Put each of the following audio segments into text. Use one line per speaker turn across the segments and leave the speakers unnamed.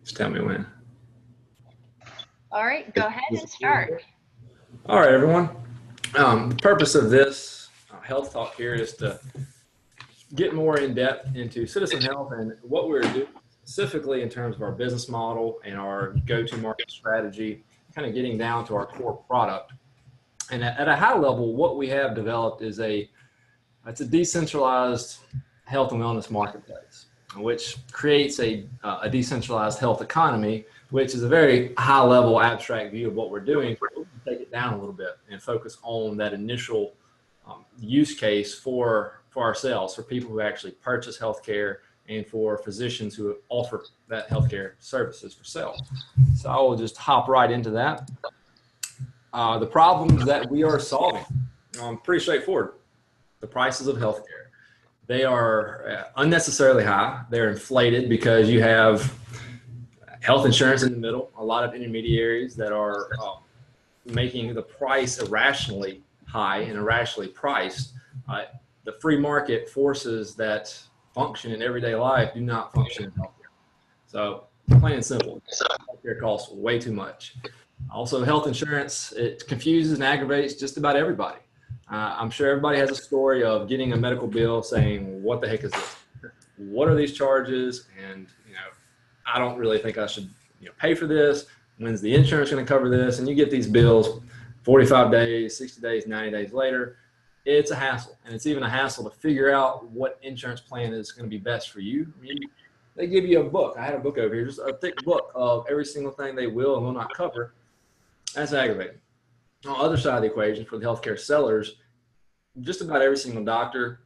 Just tell me when.
All right, go ahead and start.
All right, everyone. The purpose of this health talk here is to get more in depth into citizen health and what we're doing specifically in terms of our business model and our go-to-market strategy, kind of getting down to our core product. And at a high level, what we have developed is it's a decentralized health and wellness marketplace, which creates a decentralized health economy, which is a very high level abstract view of what we're doing. We'll take it down a little bit and focus on that initial use case for ourselves, for people who actually purchase healthcare and for physicians who offer that healthcare services for sale. So I will just hop right into that. The problems that we are solving, pretty straightforward. The prices of healthcare. They are unnecessarily high. They're inflated because you have health insurance in the middle, a lot of intermediaries that are making the price irrationally high and irrationally priced. The free market forces that function in everyday life do not function in healthcare. So plain and simple, healthcare costs way too much. Also, health insurance, it confuses and aggravates just about everybody. I'm sure everybody has a story of getting a medical bill saying, what the heck is this? What are these charges? And, I don't really think I should, pay for this. When's the insurance going to cover this? And you get these bills 45 days, 60 days, 90 days later. It's a hassle. And it's even a hassle to figure out what insurance plan is going to be best for you. I mean, they give you a book. I had a book over here, just a thick book of every single thing they will and will not cover. That's aggravating. On the other side of the equation, for the healthcare sellers, just about every single doctor,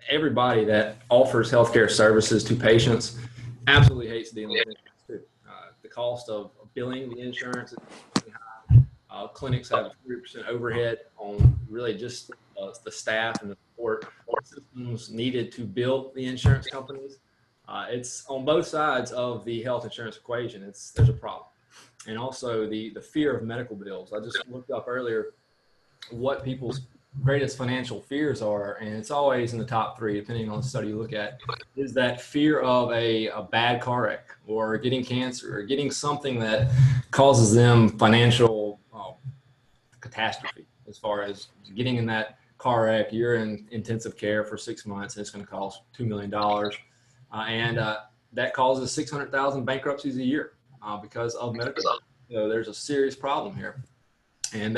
everybody that offers healthcare services to patients absolutely hates dealing with insurance too. The cost of billing the insurance is high. Clinics have 3% overhead on really just the staff and the support systems needed to build the insurance companies. It's on both sides of the health insurance equation. There's a problem. And also the fear of medical bills. I just looked up earlier what people's greatest financial fears are, and it's always in the top three, depending on the study you look at, is that fear of a bad car wreck or getting cancer or getting something that causes them financial catastrophe. As far as getting in that car wreck, you're in intensive care for 6 months, and it's going to cost $2 million. And that causes 600,000 bankruptcies a year. Because of medical. So there's a serious problem here. And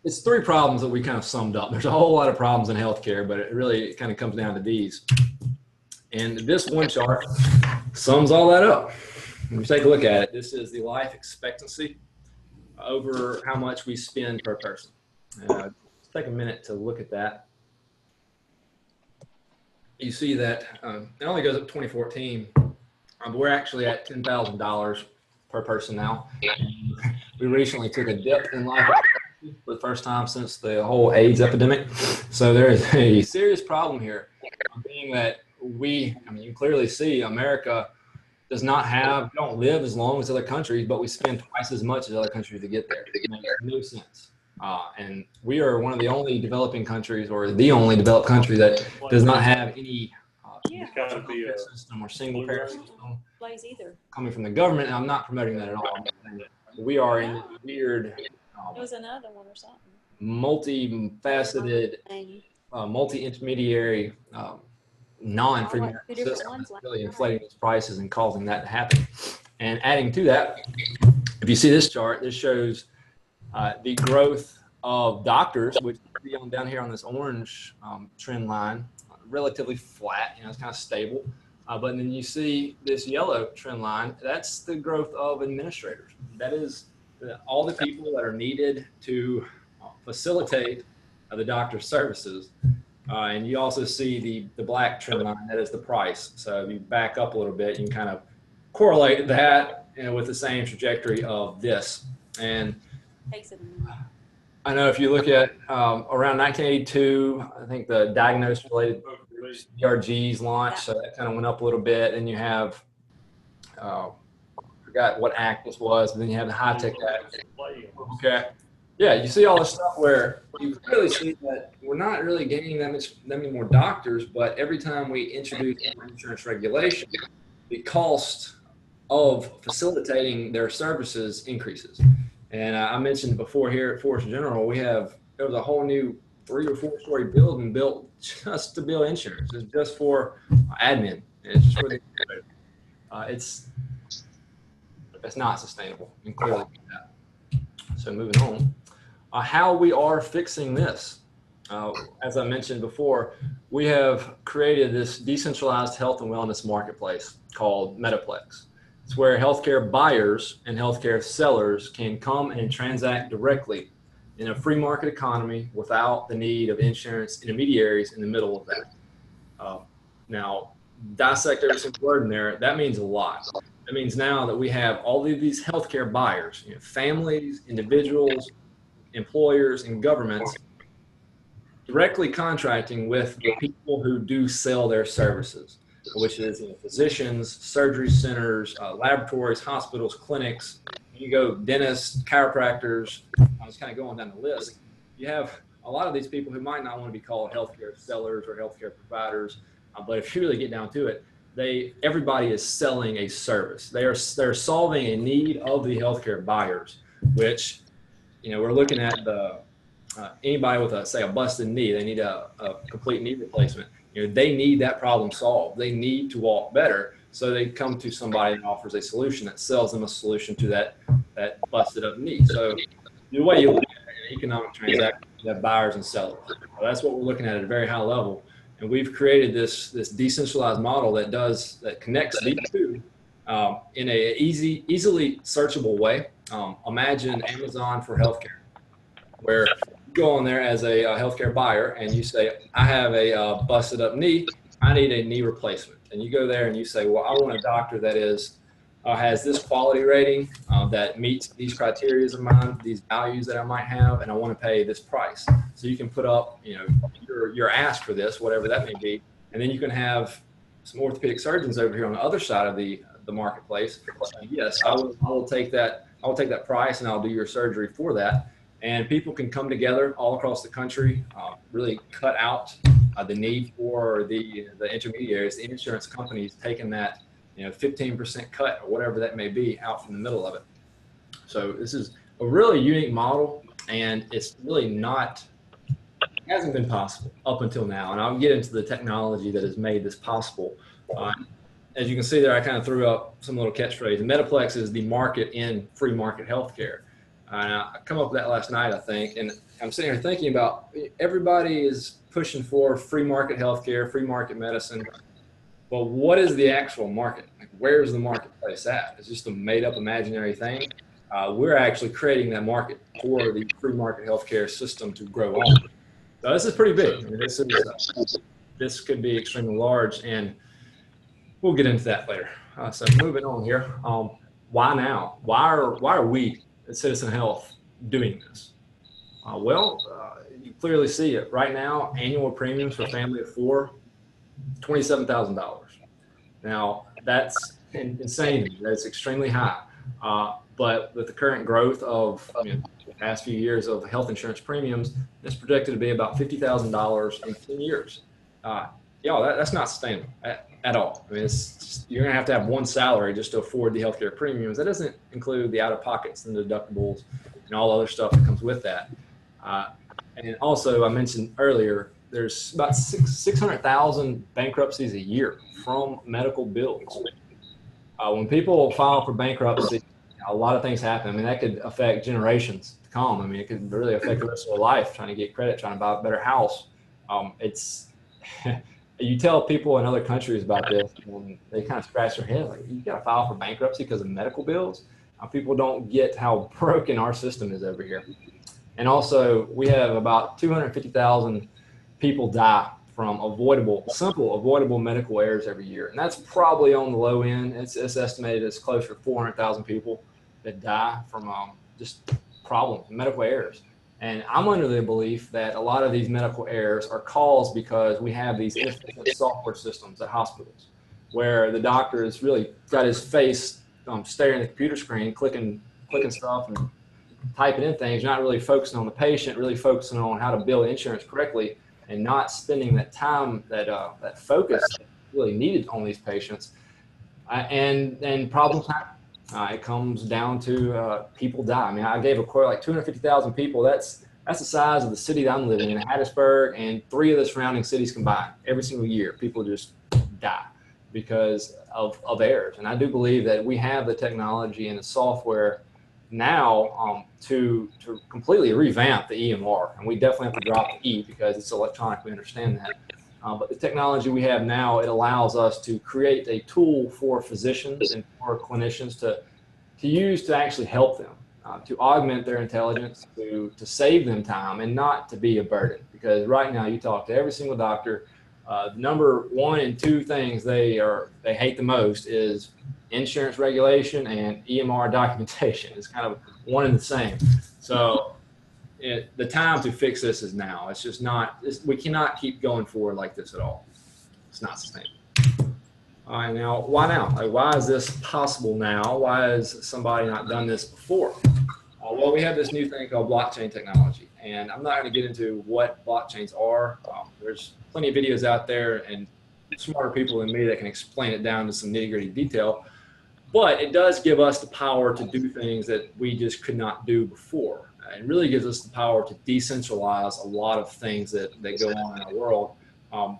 it's three problems that we kind of summed up. There's a whole lot of problems in healthcare, but it really kind of comes down to these. And this one chart sums all that up. When you take a look at it, this is the life expectancy over how much we spend per person. Let's take a minute to look at that. You see that it only goes up to 2014. But we're actually at $10,000 per person now. We recently took a dip in life for the first time since the whole AIDS epidemic. So there is a serious problem here, being that you clearly see America don't live as long as other countries, but we spend twice as much as other countries to get there. It makes no sense. And we are one of the only developing countries, or the only developed country, that does not have any system or single payer system coming from the government. And I'm not promoting that at all. We are in weird
it was another one or something.
Multi-faceted, multi-intermediary, non-free market system that's really inflating these prices and causing that to happen. And adding to that, if you see this chart, this shows the growth of doctors, which you see on down here on this orange trend line, relatively flat, it's kind of stable. But then you see this yellow trend line, that's the growth of administrators. That is all the people that are needed to facilitate the doctor's services. And you also see the black trend line, that is the price. So if you back up a little bit, you can kind of correlate that with the same trajectory of this. And I know if you look at around 1982, I think the diagnosis-related DRGs launched, so that kind of went up a little bit. And you have, I forgot what act this was, but then you have the High-Tech Act. Okay. Yeah, you see all this stuff where you clearly see that we're not really gaining that many more doctors, but every time we introduce insurance regulation, the cost of facilitating their services increases. And I mentioned before here at Forest General, there was a whole new 3 or 4 story building built just to bill insurance. It's just for admin. And it's just for the it's not sustainable, and clearly that. So moving on, how we are fixing this. As I mentioned before, we have created this decentralized health and wellness marketplace called Metaplex. It's where healthcare buyers and healthcare sellers can come and transact directly in a free market economy without the need of insurance intermediaries in the middle of that. Now, dissect every single word in there. That means a lot. That means now that we have all of these healthcare buyers, families, individuals, employers, and governments directly contracting with the people who do sell their services, which is physicians, surgery centers, laboratories, hospitals, clinics. You go dentists, chiropractors. I was kind of going down the list. You have a lot of these people who might not want to be called healthcare sellers or healthcare providers, but if you really get down to it, everybody is selling a service. They're solving a need of the healthcare buyers, which we're looking at anybody with a busted knee. They need a complete knee replacement. They need that problem solved. They need to walk better, so they come to somebody that offers a solution that sells them a solution to that busted up knee. So the way you look at an economic transaction, you have buyers and sellers. So that's what we're looking at a very high level. And we've created this decentralized model that connects these two in a easily searchable way. Imagine Amazon for healthcare, where you go on there as a healthcare buyer and you say, I have a busted up knee. I need a knee replacement. And you go there and you say, well, I want a doctor that has this quality rating that meets these criteria of mine, these values that I might have, and I want to pay this price. So you can put up, your ask for this, whatever that may be, and then you can have some orthopedic surgeons over here on the other side of the marketplace. Yes, I will take that. I will take that price, and I'll do your surgery for that. And people can come together all across the country, really cut out the need for the intermediaries, the insurance companies taking that 15% cut or whatever that may be out from the middle of it. So this is a really unique model, and it's really hasn't been possible up until now. And I'll get into the technology that has made this possible. As you can see there, I kind of threw up some little catchphrase. Metaplex is the market in free market healthcare. I come up with that last night, I think, and I'm sitting here thinking about everybody is pushing for free market healthcare, free market medicine. But what is the actual market? Like, where's the marketplace at? It's just a made-up imaginary thing. We're actually creating that market for the free market healthcare system to grow on. So this is pretty big. I mean, this could be extremely large, and we'll get into that later. So moving on here, why now? Why are we at Citizen Health doing this? You clearly see it right now. Annual premiums for a family of four, $27,000. Now that's insane. That's extremely high. But with the current growth of the past few years of health insurance premiums, it's projected to be about $50,000 in 10 years. That's not sustainable at all. I mean, you're going to have one salary just to afford the healthcare premiums. That doesn't include the out-of-pockets and the deductibles and all other stuff that comes with that. And also, I mentioned earlier, there's about 600,000 bankruptcies a year from medical bills. When people file for bankruptcy, a lot of things happen. I mean, that could affect generations to come. I mean, it could really affect the rest of their life, trying to get credit, trying to buy a better house. You tell people in other countries about this, and they kind of scratch their head, like, you got to file for bankruptcy because of medical bills? People don't get how broken our system is over here. And also, we have about 250,000 people die from simple avoidable medical errors every year. And that's probably on the low end. It's estimated it's closer to 400,000 people that die from just problems, medical errors. And I'm under the belief that a lot of these medical errors are caused because we have these inefficient software systems at hospitals where the doctor has really got his face staring at the computer screen, clicking stuff and typing in things, not really focusing on the patient, really focusing on how to bill insurance correctly, and not spending that time, that focus really needed on these patients. And problems happen. It comes down to people die. I mean, I gave a quote like 250,000 people. That's the size of the city that I'm living in, Hattiesburg, and 3 of the surrounding cities combined. Every single year, people just die because of errors. And I do believe that we have the technology and the software now to completely revamp the EMR. And we definitely have to drop the E because it's electronic. We understand that. But the technology we have now, it allows us to create a tool for physicians and for clinicians to use to actually help them, to augment their intelligence, to save them time and not to be a burden. Because right now you talk to every single doctor, the number 1 and 2 things they hate the most is insurance regulation and EMR documentation. It's kind of one and the same. So the time to fix this is now. It's just not, we cannot keep going forward like this at all. It's not sustainable. All right, now, why now? Like, why is this possible now? Why has somebody not done this before? Well, we have this new thing called blockchain technology, and I'm not going to get into what blockchains are. There's plenty of videos out there and smarter people than me that can explain it down to some nitty-gritty detail, but it does give us the power to do things that we just could not do before. It really gives us the power to decentralize a lot of things that go on in our world.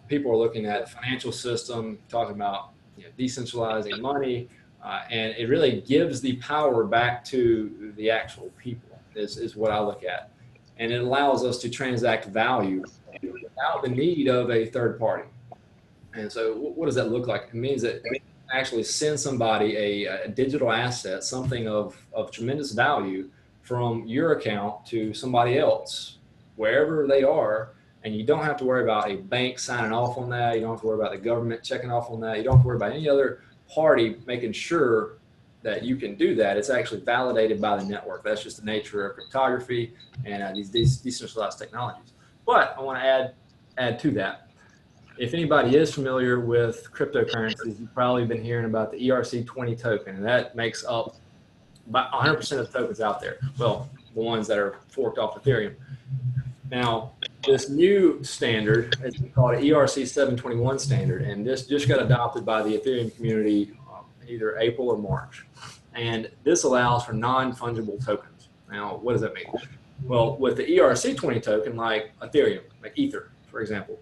People are looking at the financial system, talking about decentralizing money, and it really gives the power back to the actual people is what I look at. And it allows us to transact value without the need of a third party. And so what does that look like? It means that actually send somebody a digital asset, something of tremendous value from your account to somebody else, wherever they are. And you don't have to worry about a bank signing off on that. You don't have to worry about the government checking off on that. You don't have to worry about any other party making sure that you can do that. It's actually validated by the network. That's just the nature of cryptography and these decentralized technologies. But I want to add to that. If anybody is familiar with cryptocurrencies, you've probably been hearing about the ERC20 token, and that makes up about 100% of the tokens out there. Well, the ones that are forked off Ethereum. Now, this new standard is called an ERC 721 standard, and this just got adopted by the Ethereum community either April or March. And this allows for non-fungible tokens. Now, what does that mean? Well, with the ERC20 token, like Ethereum, like Ether, for example,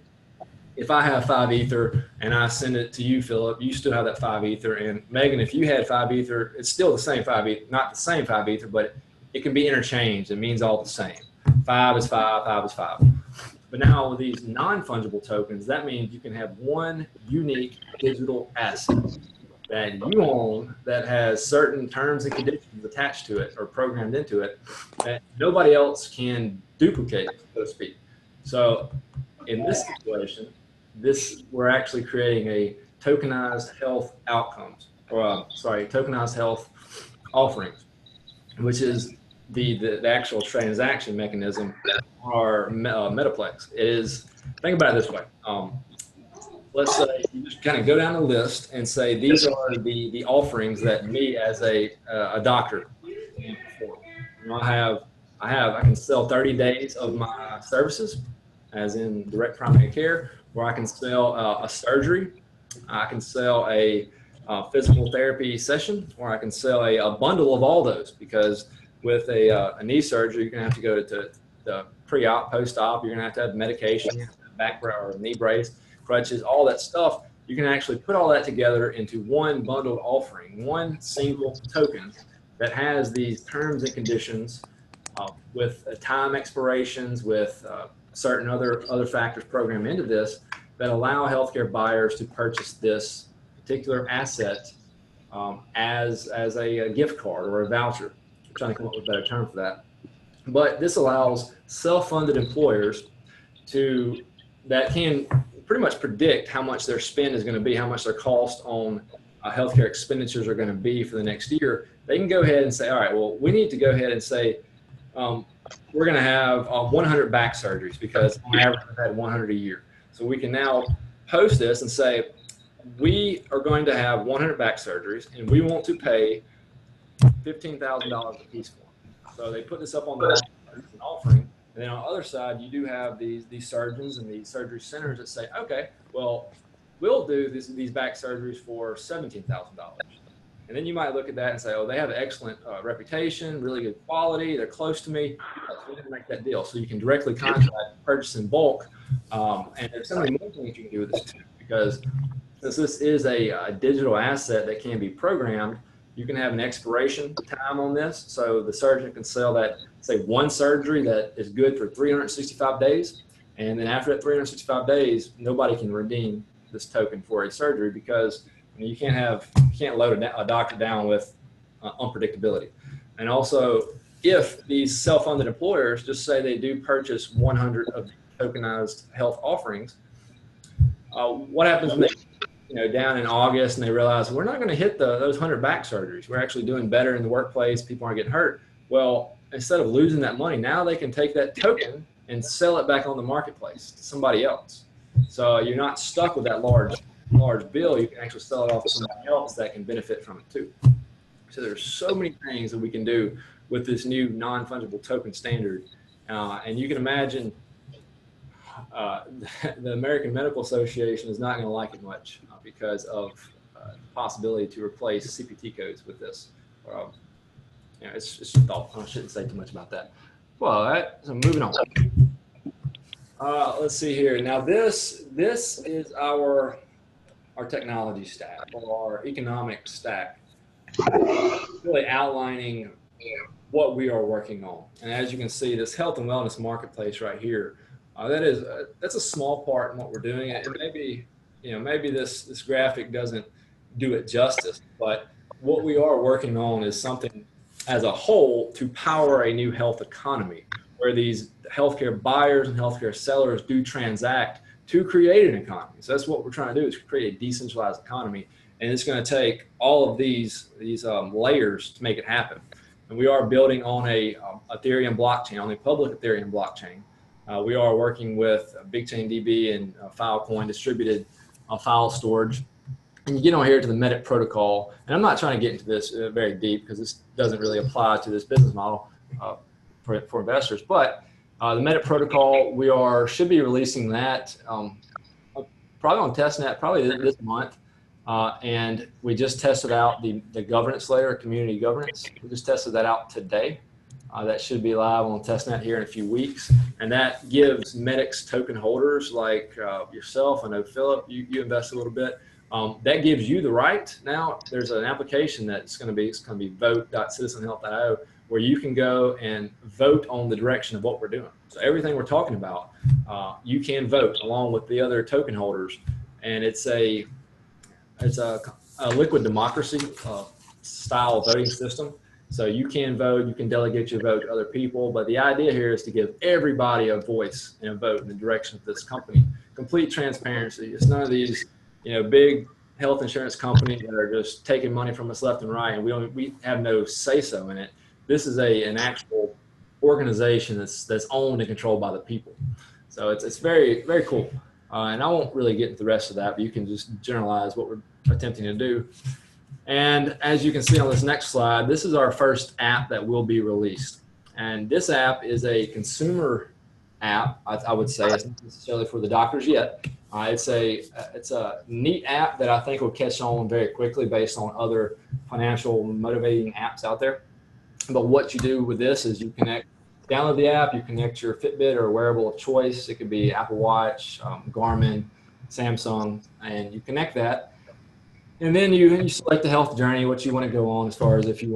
if I have 5 Ether and I send it to you, Philip, you still have that 5 Ether. And Megan, if you had 5 Ether, it's still the same 5 Ether, not the same 5 Ether, but it can be interchanged. It means all the same. 5 is 5, 5 is 5. But now with these non-fungible tokens, that means you can have one unique digital asset that you own that has certain terms and conditions attached to it or programmed into it that nobody else can duplicate, so to speak. So in this situation, we're actually creating a tokenized health outcomes, or tokenized health offerings, which is the actual transaction mechanism or Metaplex. It is, think about it this way. Let's say you just kind of go down the list and say, these are the offerings that me as a doctor can perform. I can sell 30 days of my services, as in direct primary care, where I can sell a surgery, I can sell a physical therapy session, or I can sell a bundle of all those, because with a knee surgery, you're going to have to go to the pre-op, post-op, you're going to have medication, back or knee brace, crutches, all that stuff. You can actually put all that together into one bundled offering, one single token that has these terms and conditions with time expirations, with certain other factors programmed into this that allow healthcare buyers to purchase this particular asset as a gift card or a voucher. I'm trying to come up with a better term for that. But this allows self-funded employers that can pretty much predict how much their spend is going to be, how much their cost on healthcare expenditures are going to be for the next year. They can go ahead and say, all right, well, we need to go ahead and say, we're going to have 100 back surgeries because on average we've had 100 a year. So we can now post this and say, we are going to have 100 back surgeries and we want to pay $15,000 a piece for them. So they put this up on the an offering. And then on the other side, you do have these surgeons and these surgery centers that say, okay, well, we'll do these back surgeries for $17,000. And then you might look at that and say, oh, they have an excellent reputation, really good quality. They're close to me. So we didn't make that deal. So you can directly contract, purchase in bulk. And there's so many more things you can do with this too, because since this is a digital asset that can be programmed, you can have an expiration time on this. So the surgeon can sell that, say, one surgery that is good for 365 days. And then after that 365 days, nobody can redeem this token for a surgery, because you can't load a doctor down with unpredictability. And also, if these self-funded employers, just say they do purchase 100 of the tokenized health offerings, what happens when they, down in August and they realize we're not going to hit those 100 back surgeries. We're actually doing better in the workplace. People aren't getting hurt. Well, instead of losing that money, now they can take that token and sell it back on the marketplace to somebody else. So you're not stuck with that large bill. You can actually sell it off to somebody else that can benefit from it too. So there's so many things that we can do with this new non-fungible token standard. And you can imagine the American Medical Association is not going to like it much because of the possibility to replace CPT codes with this. It's just a thought. I shouldn't say too much about that. Well, all right, so moving on. Let's see here. Now this is our technology stack, or our economic stack, really outlining what we are working on. And as you can see, this health and wellness marketplace right here, that's a small part in what we're doing. And maybe this graphic doesn't do it justice, but what we are working on is something as a whole to power a new health economy, where these healthcare buyers and healthcare sellers do transact to create an economy. So that's what we're trying to do, is create a decentralized economy. And it's going to take all of these layers to make it happen. And we are building on a Ethereum blockchain, on a public Ethereum blockchain. We are working with BigchainDB and Filecoin distributed file storage. And you get on here to the MEDIC protocol. And I'm not trying to get into this very deep, because this doesn't really apply to this business model for investors. But the MEDIC protocol, we should be releasing that probably on testnet, probably this month. And we just tested out the governance layer, community governance. We just tested that out today. That should be live on testnet here in a few weeks. And that gives MEDIC's token holders like yourself. I know Philip, you invest a little bit. That gives you the right. Now there's an application that's going to be vote.citizenhealth.io, where you can go and vote on the direction of what we're doing. So everything we're talking about, you can vote along with the other token holders. And it's a liquid democracy style voting system. So you can vote, you can delegate your vote to other people, but the idea here is to give everybody a voice and a vote in the direction of this company. Complete transparency. It's none of these, big health insurance companies that are just taking money from us left and right, and we have no say-so in it. This is an actual organization that's owned and controlled by the people. So it's very, very cool. And I won't really get into the rest of that, but you can just generalize what we're attempting to do. And as you can see on this next slide, this is our first app that will be released. And this app is a consumer app, I would say. It's not necessarily for the doctors yet. It's a neat app that I think will catch on very quickly based on other financial motivating apps out there. But what you do with this is you download the app, you connect your Fitbit or wearable of choice. It could be Apple Watch, Garmin, Samsung, and you connect that. And then you select the health journey, what you want to go on, as far as if you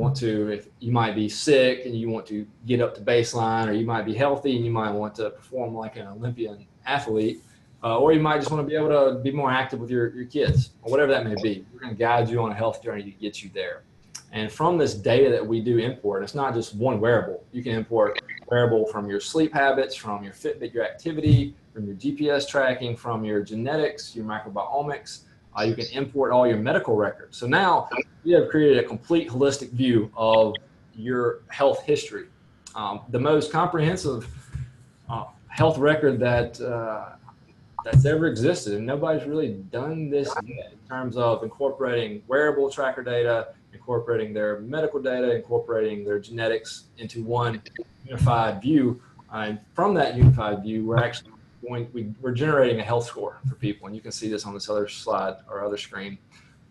might be sick and you want to get up to baseline, or you might be healthy and you might want to perform like an Olympian athlete, or you might just want to be able to be more active with your kids, or whatever that may be. We're going to guide you on a health journey to get you there. And from this data that we do import, it's not just one wearable. You can import wearable from your sleep habits, from your Fitbit, your activity, from your GPS tracking, from your genetics, your microbiomics. You can import all your medical records. So now you have created a complete holistic view of your health history. The most comprehensive health record that's ever existed. And nobody's really done this yet, in terms of incorporating wearable tracker data, incorporating their medical data, incorporating their genetics into one unified view. And from that unified view, we're actually we're generating a health score for people, and you can see this on this other slide or other screen.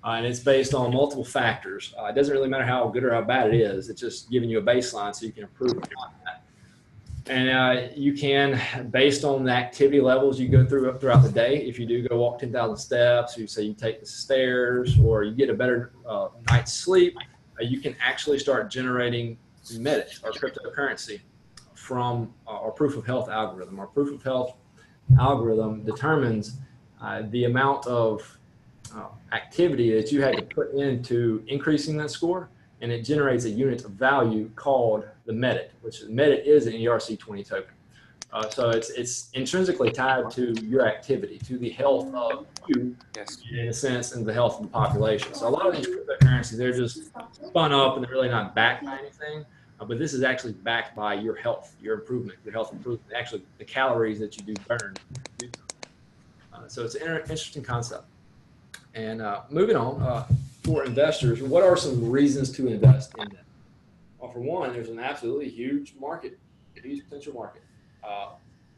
And it's based on multiple factors. It doesn't really matter how good or how bad it is. It's just giving you a baseline so you can improve upon that. And you can, based on the activity levels you go throughout the day, if you do go walk 10,000 steps, you say you take the stairs, or you get a better night's sleep, you can actually start generating MEDIT or cryptocurrency from our proof of health algorithm. Our proof of health algorithm determines the amount of activity that you had to put into increasing that score, and it generates a unit of value called the MEDIT, which MEDIT is an ERC20 token. So it's intrinsically tied to your activity, to the health of you, in a sense, and the health of the population. So a lot of these cryptocurrencies, they're just spun up and they're really not backed by anything. But this is actually backed by your health, your improvement, your health improvement, actually the calories that you do burn. So it's an interesting concept. And moving on, for investors, what are some reasons to invest in them? Well, for one, there's an absolutely huge market, a huge potential market.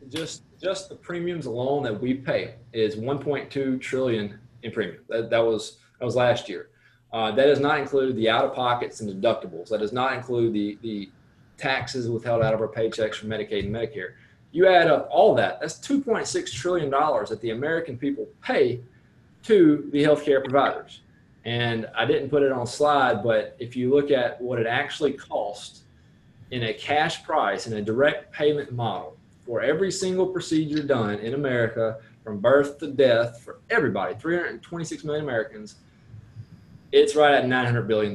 Just the premiums alone that we pay is 1.2 trillion in premium. That was last year. That does not include the out-of-pockets and deductibles. That does not include the taxes withheld out of our paychecks from Medicaid and Medicare. You add up all that, that's $2.6 trillion that the American people pay to the healthcare providers. And I didn't put it on a slide, but if you look at what it actually costs in a cash price, in a direct payment model, for every single procedure done in America, from birth to death, for everybody, 326 million Americans, it's right at $900 billion.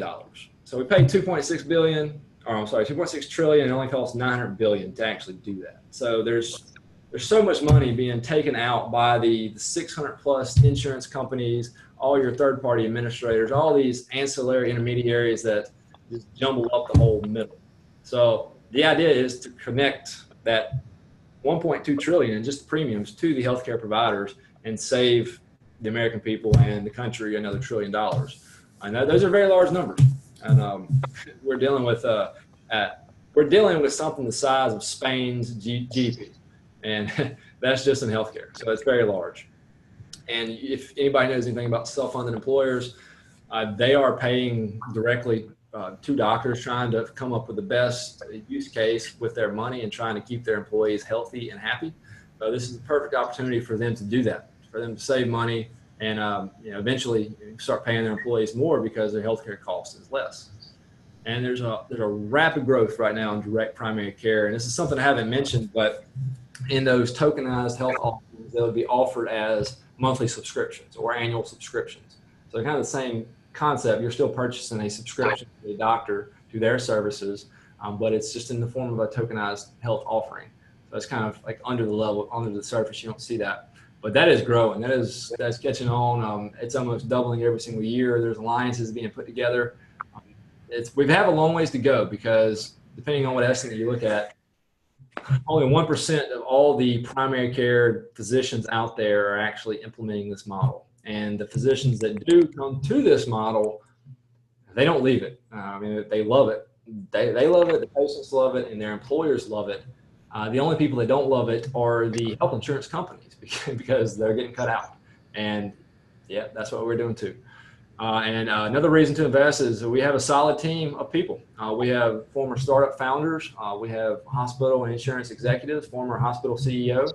So we pay 2.6 trillion, and it only costs 900 billion to actually do that. So there's so much money being taken out by the 600 plus insurance companies, all your third party administrators, all these ancillary intermediaries that just jumble up the whole middle. So the idea is to connect that 1.2 trillion in just premiums to the healthcare providers and save the American people and the country another $1 trillion. I know those are very large numbers, and we're dealing with something the size of Spain's GDP, and that's just in healthcare. So it's very large. And if anybody knows anything about self-funded employers, they are paying directly to doctors, trying to come up with the best use case with their money and trying to keep their employees healthy and happy. So this is the perfect opportunity for them to do that, for them to save money and eventually start paying their employees more because their healthcare cost is less. And there's a rapid growth right now in direct primary care. And this is something I haven't mentioned, but in those tokenized health offerings, they'll be offered as monthly subscriptions or annual subscriptions. So kind of the same concept. You're still purchasing a subscription to a doctor to their services, but it's just in the form of a tokenized health offering. So it's kind of like under the surface. You don't see that, but that is growing. That's catching on. It's almost doubling every single year. There's alliances being put together. We have a long ways to go because depending on what estimate you look at, only 1% of all the primary care physicians out there are actually implementing this model. And the physicians that do come to this model, they don't leave it. They love it. They love it. The patients love it, and their employers love it. The only people that don't love it are the health insurance companies because they're getting cut out. And yeah, that's what we're doing too. And another reason to invest is we have a solid team of people. We have former startup founders. We have hospital and insurance executives, former hospital CEO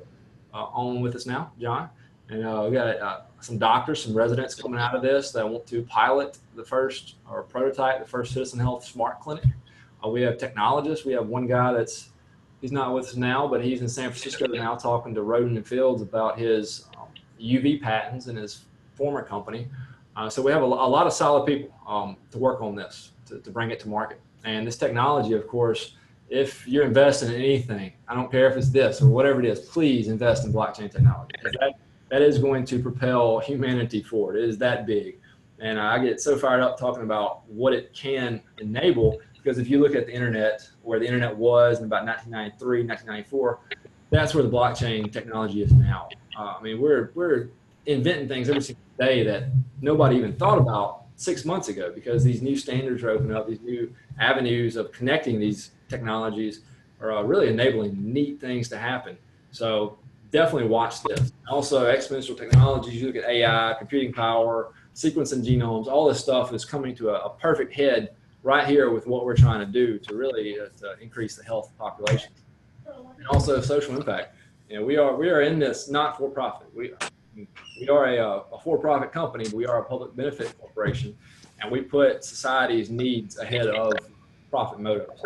on with us now, John. And we got some doctors, some residents coming out of this that want to pilot prototype the first Citizen Health Smart Clinic. We have technologists. We have one guy he's not with us now, but he's in San Francisco now talking to Roden and Fields about his UV patents in his former company. So we have a lot of solid people to work on this, to bring it to market. And this technology, of course, if you're investing in anything, I don't care if it's this or whatever it is, please invest in blockchain technology. That is going to propel humanity forward. It is that big. And I get so fired up talking about what it can enable, because if you look at the internet, where the internet was in about 1993, 1994, that's where the blockchain technology is now. We're inventing things every single day that nobody even thought about 6 months ago, because these new standards are opening up, these new avenues of connecting these technologies are really enabling neat things to happen. So definitely watch this. Also, exponential technologies, you look at AI, computing power, sequencing genomes, all this stuff is coming to a perfect head right here with what we're trying to do to really to increase the health of the population. And also social impact. You know, we are in this not for profit. We are a for-profit company, but we are a public benefit corporation, and we put society's needs ahead of profit motives.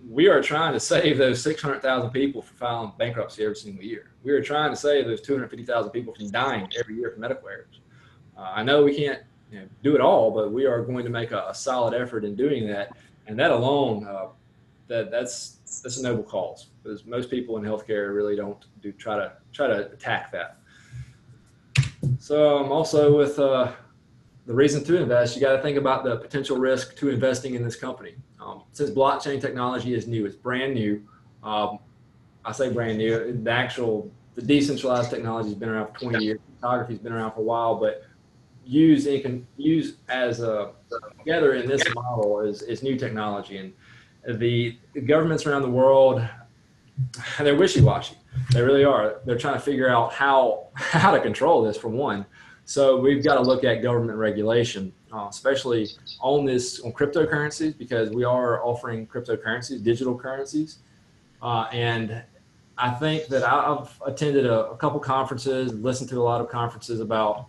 We are trying to save those 600,000 people from filing bankruptcy every single year. We are trying to save those 250,000 people from dying every year from medical errors. I know we can't do it all, but we are going to make a solid effort in doing that. And that alone, that's a noble cause, because most people in healthcare really don't try to attack that. So also with the reason to invest, you got to think about the potential risk to investing in this company. Since blockchain technology is new, it's brand new. I say brand new. The decentralized technology has been around for 20 years. Photography has been around for a while, but use as together in this model is new technology. And the governments around the world, they're wishy-washy. They really are. They're trying to figure out how to control this, for one. So we've got to look at government regulation, especially on cryptocurrencies, because we are offering cryptocurrencies, digital currencies. And I think that I've attended a couple conferences, listened to a lot of conferences about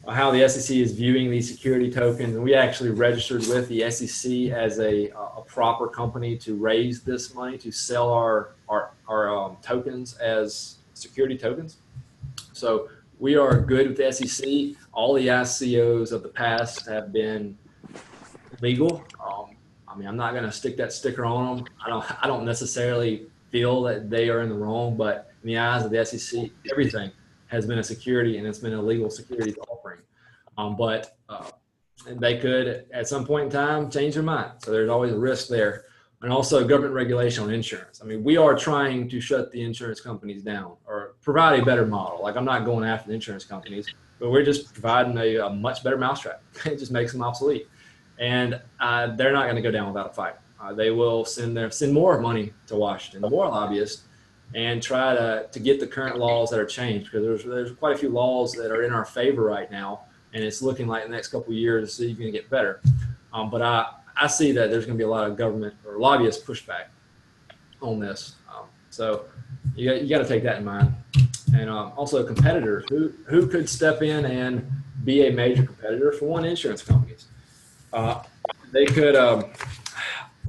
how the SEC is viewing these security tokens. And we actually registered with the SEC as a proper company to raise this money, to sell our tokens as security tokens. So we are good with the SEC. All the ICOs of the past have been legal. I mean, I'm not going to stick that sticker on them. I don't necessarily feel that they are in the wrong, but in the eyes of the SEC, everything has been a security, and it's been a legal securities offering. But they could, at some point in time, change their mind. So there's always a risk there. And also government regulation on insurance. I mean, we are trying to shut the insurance companies down or provide a better model. Like, I'm not going after the insurance companies, but we're just providing a much better mousetrap. It just makes them obsolete. And they're not going to go down without a fight. They will send more money to Washington, more lobbyists, and try to get the current laws that are changed, because there's quite a few laws that are in our favor right now, and it's looking like the next couple of years it's going to get better. But I see that there's going to be a lot of government or lobbyist pushback on this. So you got to take that in mind. And also competitors who could step in and be a major competitor. For one, insurance companies. They could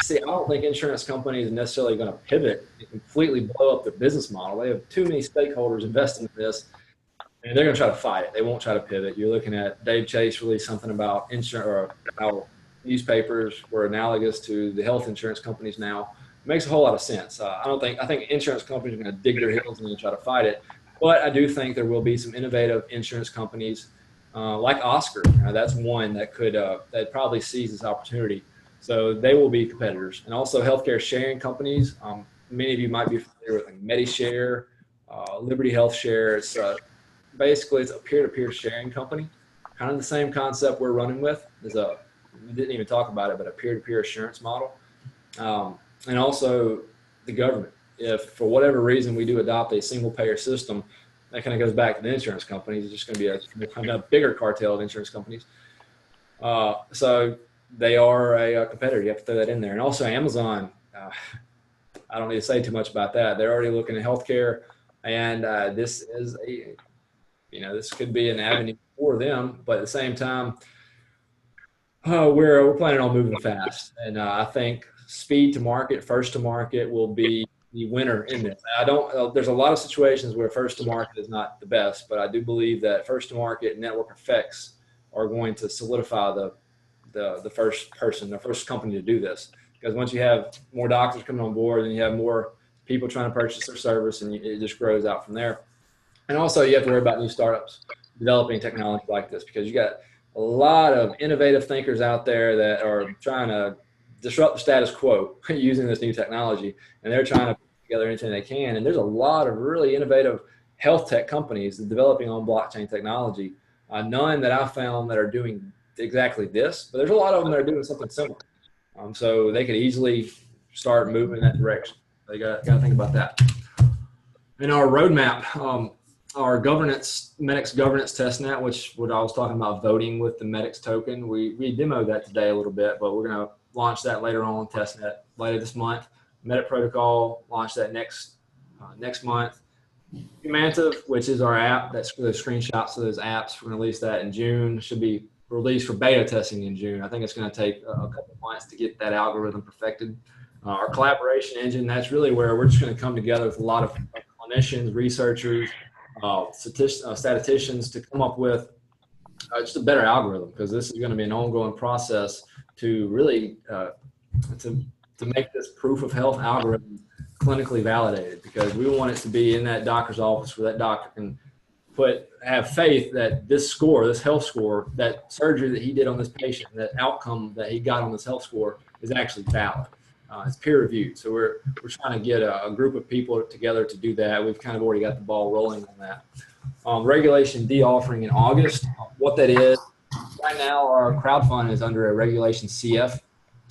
see. I don't think insurance companies are necessarily going to pivot and completely blow up their business model. They have too many stakeholders investing in this, and they're going to try to fight it. They won't try to pivot. You're looking at Dave Chase released something about insurance, or how newspapers were analogous to the health insurance companies now. It makes a whole lot of sense. I think insurance companies are going to dig their heels in and try to fight it. But I do think there will be some innovative insurance companies like Oscar. That's one that could that probably sees this opportunity. So they will be competitors. And also healthcare sharing companies. Many of you might be familiar with like MediShare, Liberty Health Share. It's basically it's a peer-to-peer sharing company. Kind of the same concept we're running with. We didn't even talk about it, but a peer-to-peer assurance model. And also the government. If for whatever reason we do adopt a single payer system, that kind of goes back to the insurance companies. It's just going to be a bigger cartel of insurance companies. So they are a competitor. You have to throw that in there. And also Amazon, I don't need to say too much about that. They're already looking at healthcare, and this is this could be an avenue for them. But at the same time, we're planning on moving fast, and I think speed to market, first to market, will be the winner in this. There's a lot of situations where first to market is not the best, but I do believe that first to market network effects are going to solidify the first person, the first company to do this. Because once you have more doctors coming on board, and you have more people trying to purchase their service, and it just grows out from there. And also you have to worry about new startups developing technology like this, because you got a lot of innovative thinkers out there that are trying to disrupt the status quo using this new technology, and they're trying to put together anything they can. And there's a lot of really innovative health tech companies developing on blockchain technology. None that I've found that are doing exactly this, but there's a lot of them that are doing something similar. So they could easily start moving in that direction. They got to think about that. In our roadmap, our governance, Medix governance testnet, which what I was talking about voting with the Medix token, we demoed that today a little bit, but we're going to launch that later on testnet later this month. Medic protocol, launch that next month. Humantive, which is our app, that's the screenshots of those apps. We're going to release that in June. Should be released for beta testing in June. I think it's going to take a couple months to get that algorithm perfected. Our collaboration engine, that's really where we're just going to come together with a lot of clinicians, researchers, statisticians to come up with just a better algorithm, because this is going to be an ongoing process to really to make this proof of health algorithm clinically validated, because we want it to be in that doctor's office where that doctor can have faith that this score, this health score, that surgery that he did on this patient, that outcome that he got on this health score is actually valid. It's peer reviewed. So we're trying to get a group of people together to do that. We've kind of already got the ball rolling on that. Regulation D offering in August. What that is, right now our crowdfund is under a Regulation CF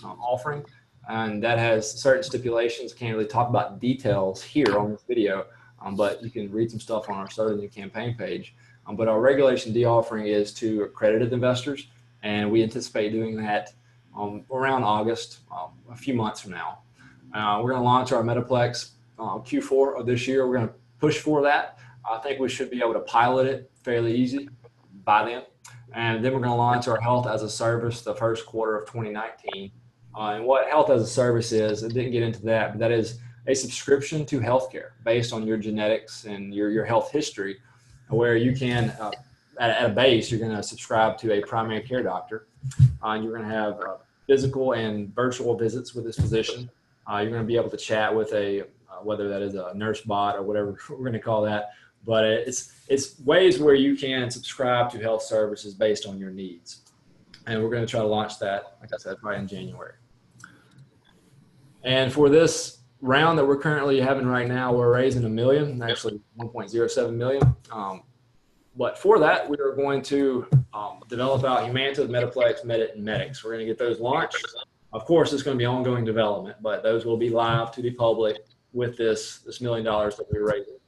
offering, and that has certain stipulations. Can't really talk about details here on this video, but you can read some stuff on our Start a New Campaign page. But our Regulation D offering is to accredited investors, and we anticipate doing that around August, a few months from now. We're going to launch our Metaplex Q4 of this year. We're going to push for that. I think we should be able to pilot it fairly easy by then. And then we're going to launch our Health as a Service the first quarter of 2019. And what Health as a Service is, I didn't get into that, but that is a subscription to healthcare based on your genetics and your health history, where you can, at a base, you're going to subscribe to a primary care doctor. You're going to have physical and virtual visits with this physician. You're going to be able to chat with whether that is a nurse bot or whatever we're going to call that. But it's ways where you can subscribe to health services based on your needs. And we're going to try to launch that, like I said, probably in January. And for this round that we're currently having right now, we're raising $1 million, actually 1.07 million. But for that, we are going to develop out Humantive, Metaplex, Medit, and Medix. We're going to get those launched. Of course, it's going to be ongoing development, but those will be live to the public with this $1 million that we're raising.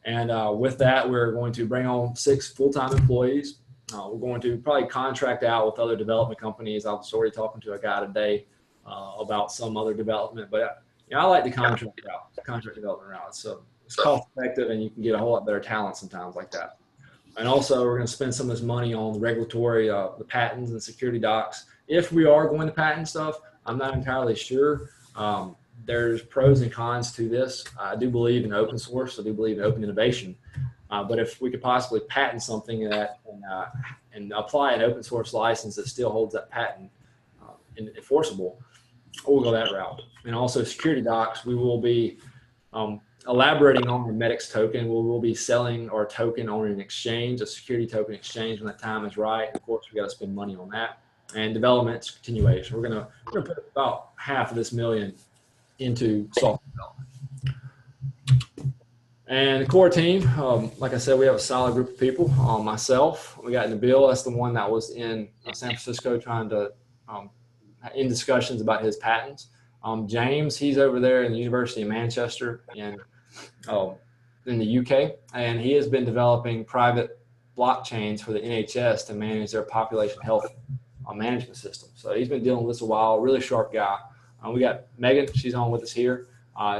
And with that, we're going to bring on 6 full-time employees. We're going to probably contract out with other development companies. I was already talking to a guy today about some other development, but I like the contract development route. So it's cost effective, and you can get a whole lot better talent sometimes like that. And also, we're going to spend some of this money on the regulatory, the patents and security docs. If we are going to patent stuff, I'm not entirely sure. There's pros and cons to this. I do believe in open source. I do believe in open innovation. But if we could possibly patent something and apply an open source license that still holds that patent enforceable, we'll go that route. And also security docs, we will be elaborating on the Medix token. We will be selling our token on an exchange, a security token exchange, when that time is right. Of course, we got to spend money on that. And development's continuation. We're gonna put about half of this $1 million into software development. And the core team, like I said, we have a solid group of people. Myself, we got Nabil, that's the one that was in San Francisco trying to, in discussions about his patents. James, he's over there in the University of Manchester in the UK, and he has been developing private blockchains for the NHS to manage their population health management system. So he's been dealing with this a while, really sharp guy. We got Megan, she's on with us here.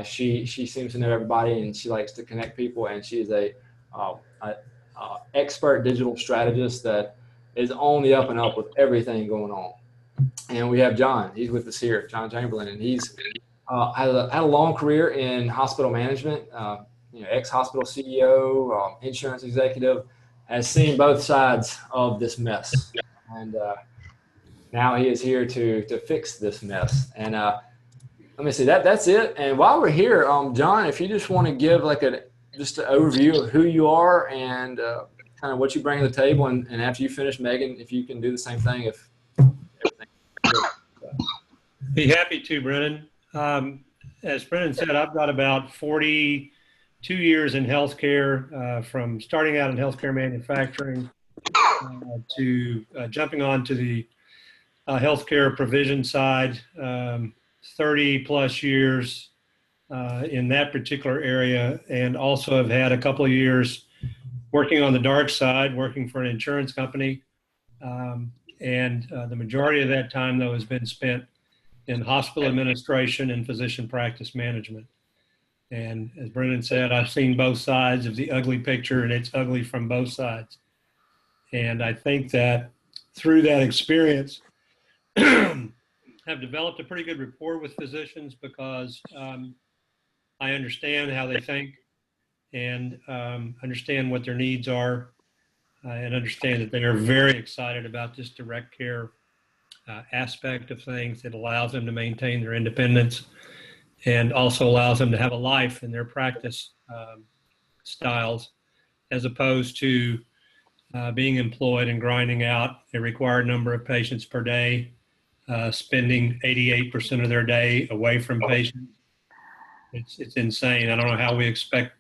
She seems to know everybody, and she likes to connect people, and she's a expert digital strategist that is on the up and up with everything going on. And we have John, he's with us here, John Chamberlain, and he's had a long career in hospital management, ex-hospital CEO, insurance executive, has seen both sides of this mess. And now he is here to fix this mess. And let me see, that's it. And while we're here, John, if you just want to give just an overview of who you are and kind of what you bring to the table, and after you finish, Megan, if you can do the same thing, if everything.
Be happy to, Brennan. As Brennan said, I've got about 42 years in healthcare, from starting out in healthcare manufacturing to jumping on to the healthcare provision side, 30 plus years in that particular area, and also have had a couple of years working on the dark side, working for an insurance company. The majority of that time, though, has been spent in hospital administration and physician practice management. And as Brennan said, I've seen both sides of the ugly picture, and it's ugly from both sides. And I think that through that experience, have developed a pretty good rapport with physicians because I understand how they think and understand what their needs are and understand that they are very excited about this direct care aspect of things. It allows them to maintain their independence and also allows them to have a life in their practice styles, as opposed to being employed and grinding out a required number of patients per day, spending 88% of their day away from patients. It's insane. I don't know how we expect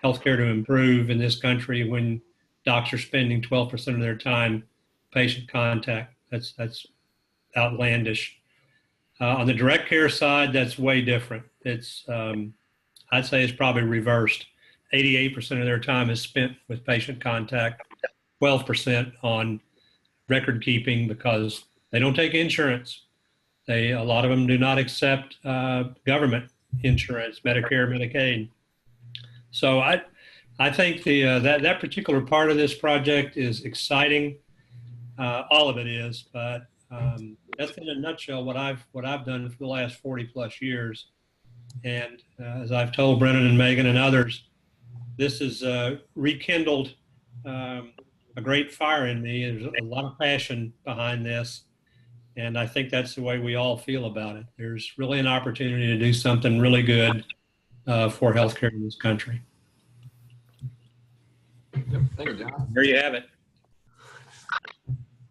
healthcare to improve in this country when docs are spending 12% of their time patient contact. That's outlandish. On the direct care side, that's way different. It's I'd say it's probably reversed. 88% of their time is spent with patient contact, 12% on record keeping because they don't take insurance. A lot of them do not accept government insurance, Medicare, Medicaid. So I think that particular part of this project is exciting. All of it is, but that's in a nutshell what I've done for the last 40 plus years. And as I've told Brennan and Megan and others, this has rekindled a great fire in me. There's a lot of passion behind this. And I think that's the way we all feel about it. There's really an opportunity to do something really good for healthcare in this country.
Yep. Thank you, John.
There you have it.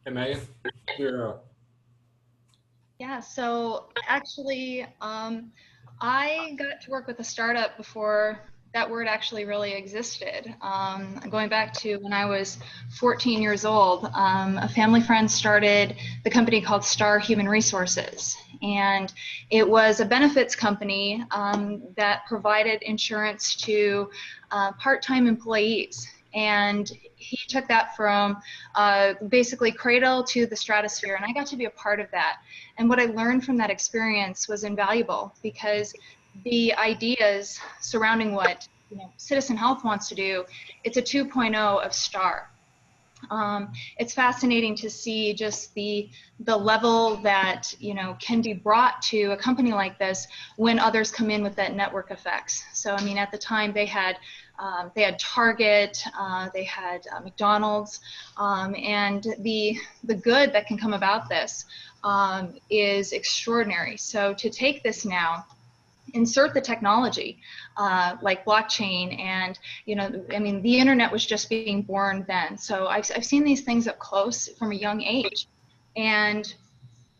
Hey, Megan, you're
Yeah, so actually, I got to work with a startup before that word actually really existed. Going back to when I was 14 years old, a family friend started the company called Star Human Resources. And it was a benefits company that provided insurance to part-time employees. And he took that from basically cradle to the stratosphere, and I got to be a part of that. And what I learned from that experience was invaluable because the ideas surrounding what Citizen Health wants to do, it's a 2.0 of STAR. It's fascinating to see just the level that can be brought to a company like this when others come in with that network effects. So I mean, at the time they had Target, they had McDonald's, and the good that can come about this is extraordinary. So to take this now, insert the technology like blockchain, and I mean, the internet was just being born then. So I've seen these things up close from a young age, and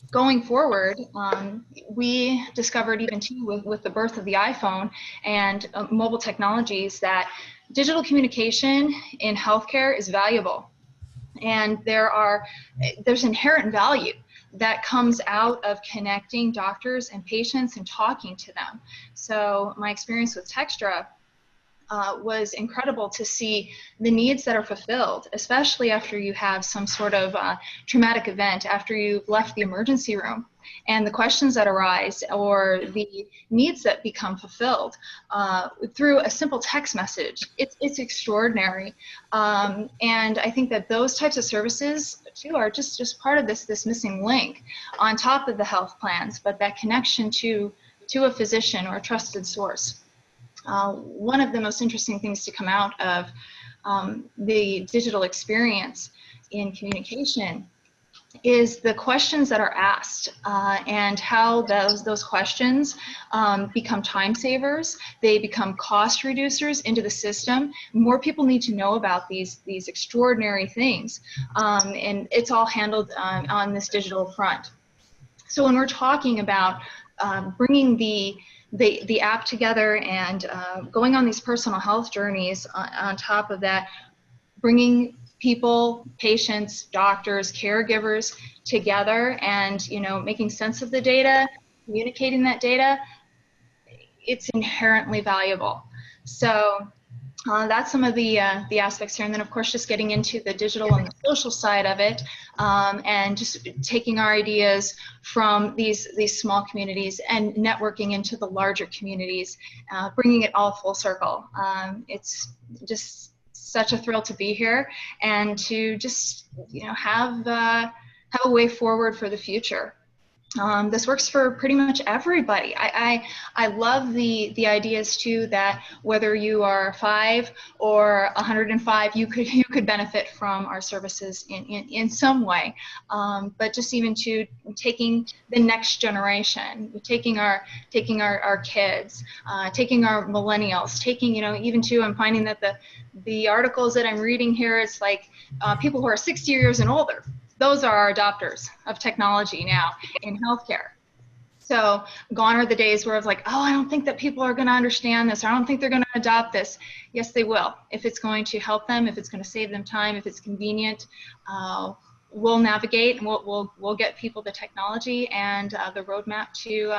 going forward, we discovered even too with the birth of the iPhone and mobile technologies that digital communication in healthcare is valuable, and there's inherent value that comes out of connecting doctors and patients and talking to them. So my experience with Textra was incredible to see the needs that are fulfilled, especially after you have some sort of traumatic event, after you've left the emergency room, and the questions that arise or the needs that become fulfilled through a simple text message. It's extraordinary. And I think that those types of services too are just part of this missing link on top of the health plans, but that connection to a physician or a trusted source. One of the most interesting things to come out of the digital experience in communication is the questions that are asked and how those questions become time savers. They become cost reducers into the system. More people need to know about these extraordinary things, and it's all handled on this digital front. So when we're talking about bringing the app together and going on these personal health journeys on top of that, bringing people, patients, doctors, caregivers together and making sense of the data, communicating that data, it's inherently valuable. So that's some of the aspects here. And then, of course, just getting into the digital and the social side of it, and just taking our ideas from these small communities and networking into the larger communities, bringing it all full circle. It's just such a thrill to be here and to just, have a way forward for the future. This works for pretty much everybody. I love the ideas too that whether you are 5 or 105, you could benefit from our services in some way. But just even to taking the next generation, taking our kids, taking our millennials, taking, even too, I'm finding that the articles that I'm reading here, it's like people who are 60 years and older. Those are our adopters of technology now in healthcare. So gone are the days where it's like, oh, I don't think that people are going to understand this, or I don't think they're going to adopt this. Yes, they will. If it's going to help them, if it's going to save them time, if it's convenient, we'll navigate and we'll get people the technology and the roadmap to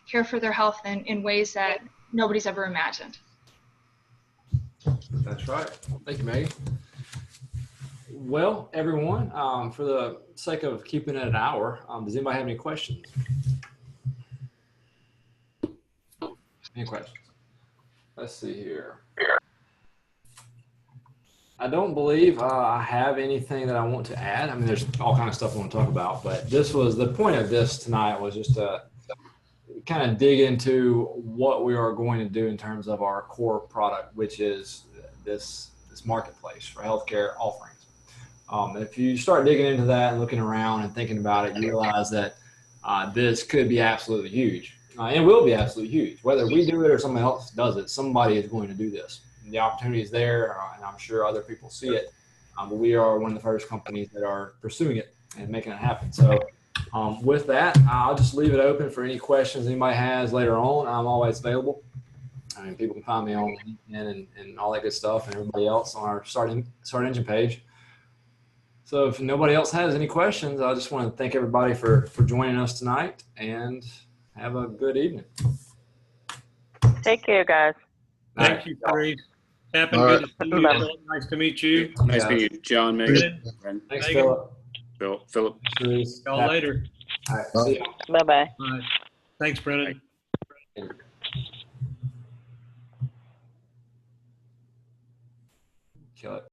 care for their health in ways that nobody's ever imagined.
That's right. Thank you, Megan. Well, everyone, for the sake of keeping it an hour, does anybody have any questions? Any questions? Let's see here. I don't believe I have anything that I want to add. I mean, there's all kinds of stuff I want to talk about, but this was the point of this tonight, was just to kind of dig into what we are going to do in terms of our core product, which is this marketplace for healthcare offerings. If you start digging into that and looking around and thinking about it, you realize that this could be absolutely huge. And will be absolutely huge. Whether we do it or someone else does it, somebody is going to do this. And the opportunity is there, and I'm sure other people see it. But we are one of the first companies that are pursuing it and making it happen. So with that, I'll just leave it open for any questions anybody has later on. I'm always available. I mean, people can find me on LinkedIn and all that good stuff, and everybody else on our Start Engine page. So if nobody else has any questions, I just want to thank everybody for joining us tonight, and have a good evening.
Take care, guys.
Thank you, Therese. Happen, good to see you. Philip, nice to meet you.
Nice to meet you, John, Megan.
Thanks,
Megan.
Philip.
See y'all later.
All right. See you.
Bye-bye.
Bye. Thanks, Brennan.
Kill it.